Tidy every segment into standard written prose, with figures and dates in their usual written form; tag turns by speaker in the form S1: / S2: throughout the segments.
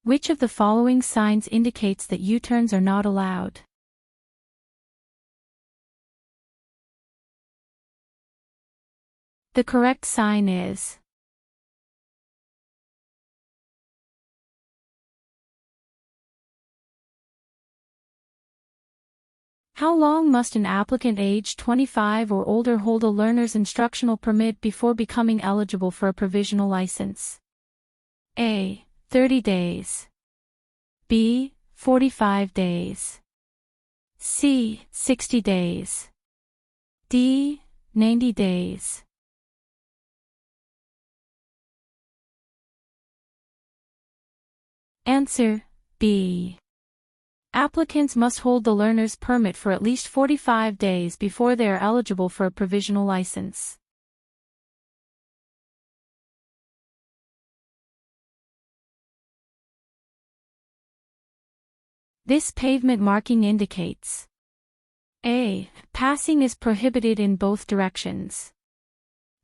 S1: Which of the following signs indicates that U-turns are not allowed? The correct sign is How long must an applicant age 25 or older hold a learner's instructional permit before becoming eligible for a provisional license? A. 30 days. B. 45 days. C. 60 days. D. 90 days. Answer B. Applicants must hold the learner's permit for at least 45 days before they are eligible for a provisional license. This pavement marking indicates A. Passing is prohibited in both directions.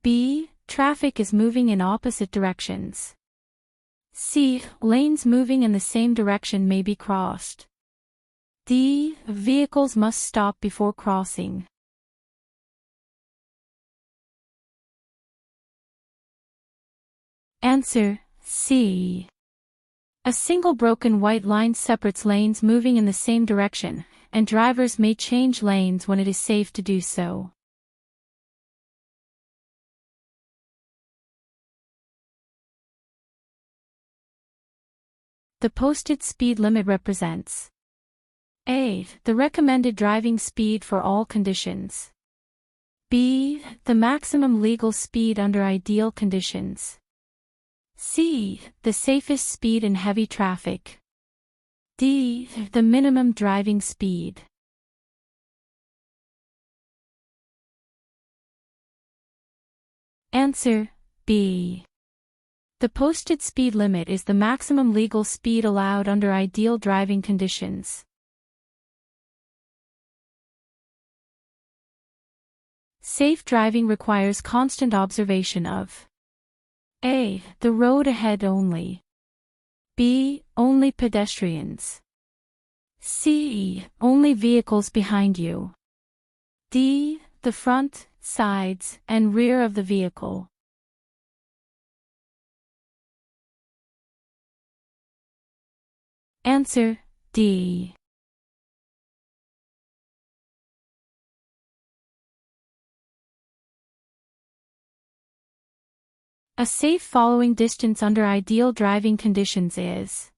S1: B. Traffic is moving in opposite directions. C. Lanes moving in the same direction may be crossed. D. Vehicles must stop before crossing. Answer C. A single broken white line separates lanes moving in the same direction, and drivers may change lanes when it is safe to do so. The posted speed limit represents A. The recommended driving speed for all conditions. B. The maximum legal speed under ideal conditions. C. The safest speed in heavy traffic. D. The minimum driving speed. Answer B. The posted speed limit is the maximum legal speed allowed under ideal driving conditions. Safe driving requires constant observation of A. The road ahead only. B. Only pedestrians. C. Only vehicles behind you. D. The front, sides, and rear of the vehicle. Answer D. A safe following distance under ideal driving conditions is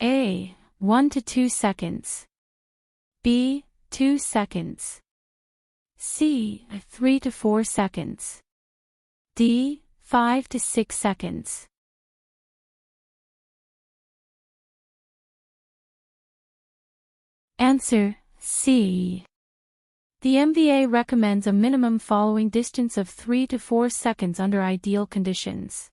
S1: A. 1 to 2 seconds. B. 2 seconds. C. 3 to 4 seconds. D. 5 to 6 seconds. Answer C. The MVA recommends a minimum following distance of 3 to 4 seconds under ideal conditions.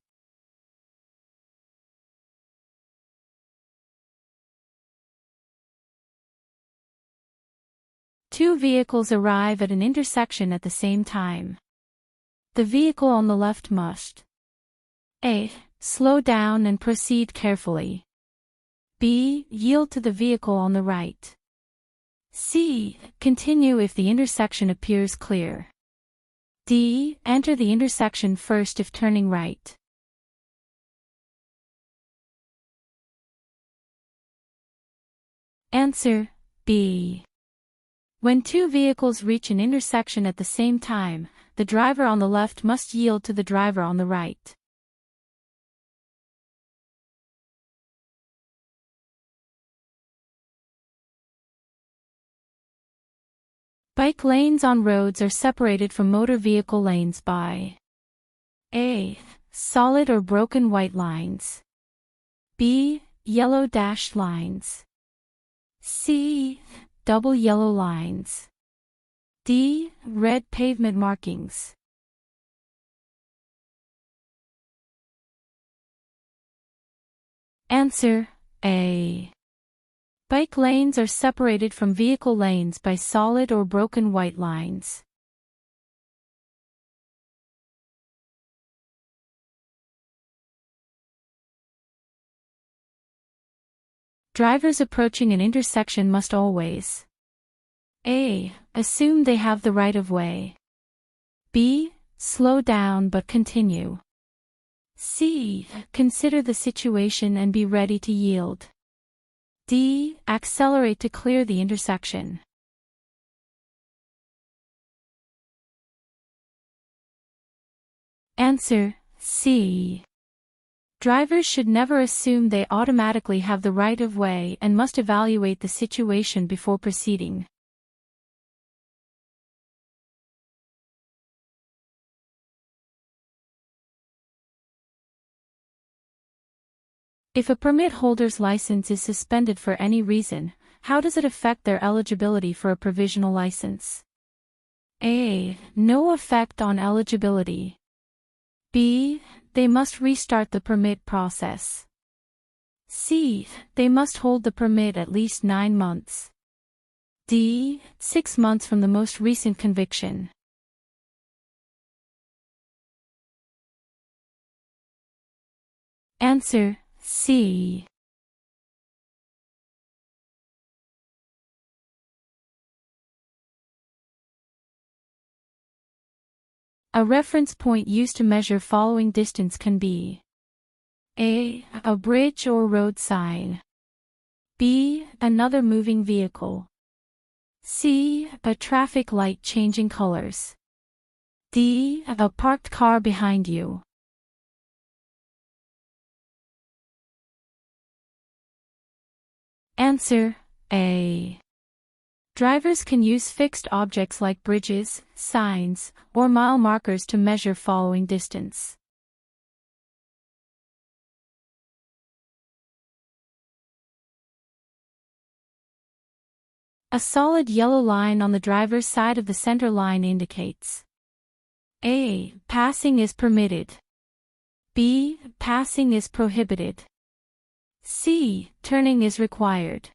S1: Two vehicles arrive at an intersection at the same time. The vehicle on the left must A. Slow down and proceed carefully. B. Yield to the vehicle on the right. C. Continue if the intersection appears clear. D. Enter the intersection first if turning right. Answer B. When two vehicles reach an intersection at the same time, the driver on the left must yield to the driver on the right. Bike lanes on roads are separated from motor vehicle lanes by A. Solid or broken white lines. B. Yellow dashed lines. C. Double yellow lines. D. Red pavement markings. Answer A. Bike lanes are separated from vehicle lanes by solid or broken white lines. Drivers approaching an intersection must always A. Assume they have the right of way. B. Slow down but continue. C. Consider the situation and be ready to yield. D. Accelerate to clear the intersection. Answer: C. Drivers should never assume they automatically have the right of way and must evaluate the situation before proceeding. If a permit holder's license is suspended for any reason, how does it affect their eligibility for a provisional license? A. No effect on eligibility. B. They must restart the permit process. C. They must hold the permit at least 9 months. D. 6 months from the most recent conviction. Answer: C. A reference point used to measure following distance can be A. A bridge or road sign. B. Another moving vehicle. C. A traffic light changing colors. D. A parked car behind you. Answer: A. Drivers can use fixed objects like bridges, signs, or mile markers to measure following distance. A solid yellow line on the driver's side of the center line indicates A. Passing is permitted. B. Passing is prohibited. C. Turning is required.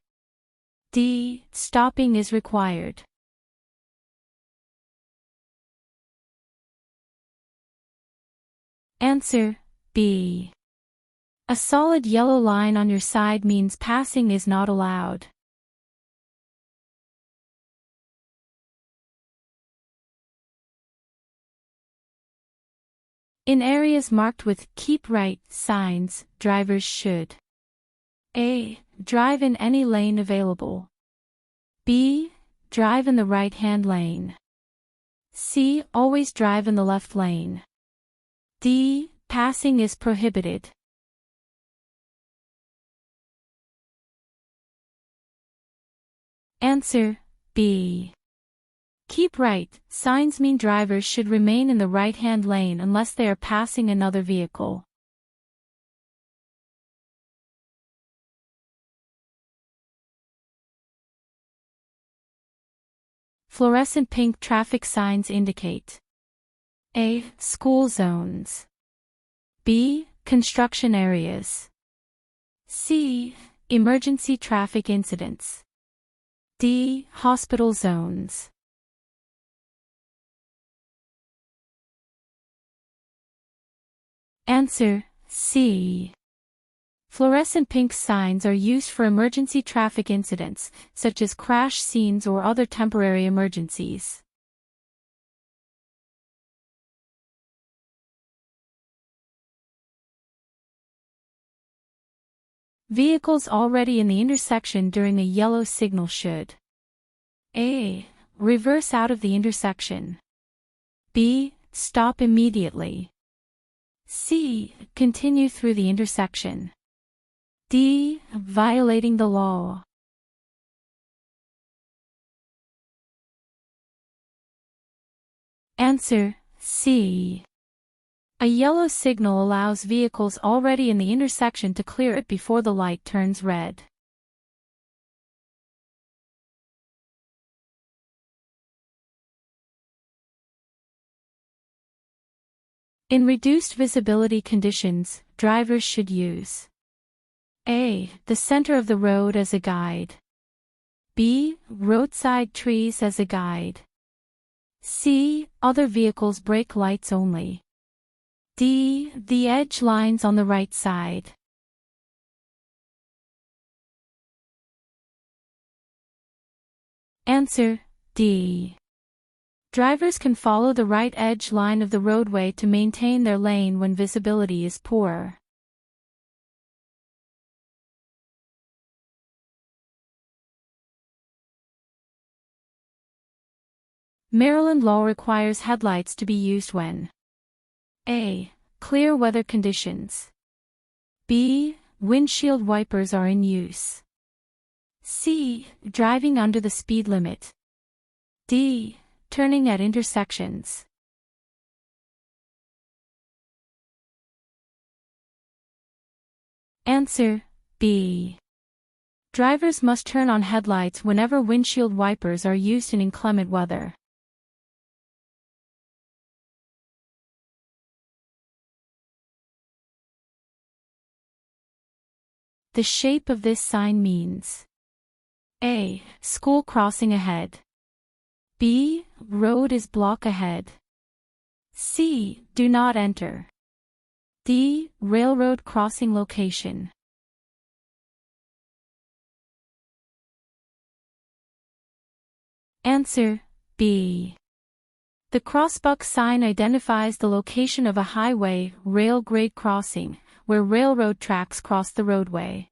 S1: D. Stopping is required. Answer: B. A solid yellow line on your side means passing is not allowed. In areas marked with "Keep Right" signs, drivers should A. Drive in any lane available. B. Drive in the right-hand lane. C. Always drive in the left lane. D. Passing is prohibited. Answer: B. Keep right signs mean drivers should remain in the right-hand lane unless they are passing another vehicle. Fluorescent pink traffic signs indicate A. School zones. B. Construction areas. C. Emergency traffic incidents. D. Hospital zones. Answer: C. Fluorescent pink signs are used for emergency traffic incidents, such as crash scenes or other temporary emergencies. Vehicles already in the intersection during a yellow signal should A. Reverse out of the intersection. B. Stop immediately. C. Continue through the intersection. D. Violating the law. Answer: C. A yellow signal allows vehicles already in the intersection to clear it before the light turns red. In reduced visibility conditions, drivers should use A. The center of the road as a guide. B. Roadside trees as a guide. C. Other vehicles' brake lights only. D. The edge lines on the right side. Answer D. Drivers can follow the right edge line of the roadway to maintain their lane when visibility is poor. Maryland law requires headlights to be used when A. Clear weather conditions. B. Windshield wipers are in use. C. Driving under the speed limit. D. Turning at intersections. Answer B. Drivers must turn on headlights whenever windshield wipers are used in inclement weather. The shape of this sign means A. School crossing ahead. B. Road is block ahead. C. Do not enter. D. Railroad crossing location. Answer B. The crossbuck sign identifies the location of a highway, rail grade crossing, where railroad tracks cross the roadway.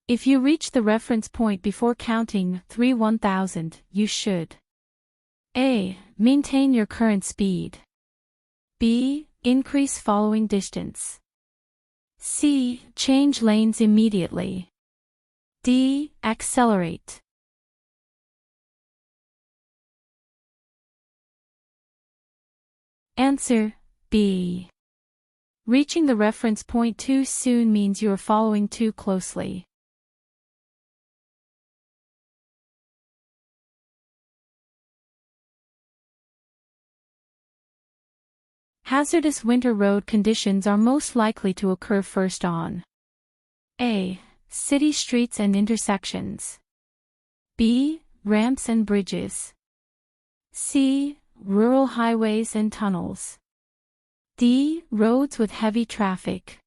S1: If you reach the reference point before counting 1000, you should A. Maintain your current speed. B. Increase following distance. C. Change lanes immediately. D. Accelerate. Answer B. Reaching the reference point too soon means you are following too closely. Hazardous winter road conditions are most likely to occur first on A. City streets and intersections. B. Ramps and bridges. C. Rural highways and tunnels. D. Roads with heavy traffic.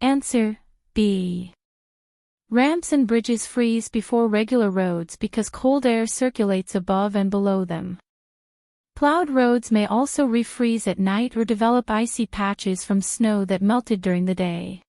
S1: Answer B. Ramps and bridges freeze before regular roads because cold air circulates above and below them. Plowed roads may also refreeze at night or develop icy patches from snow that melted during the day.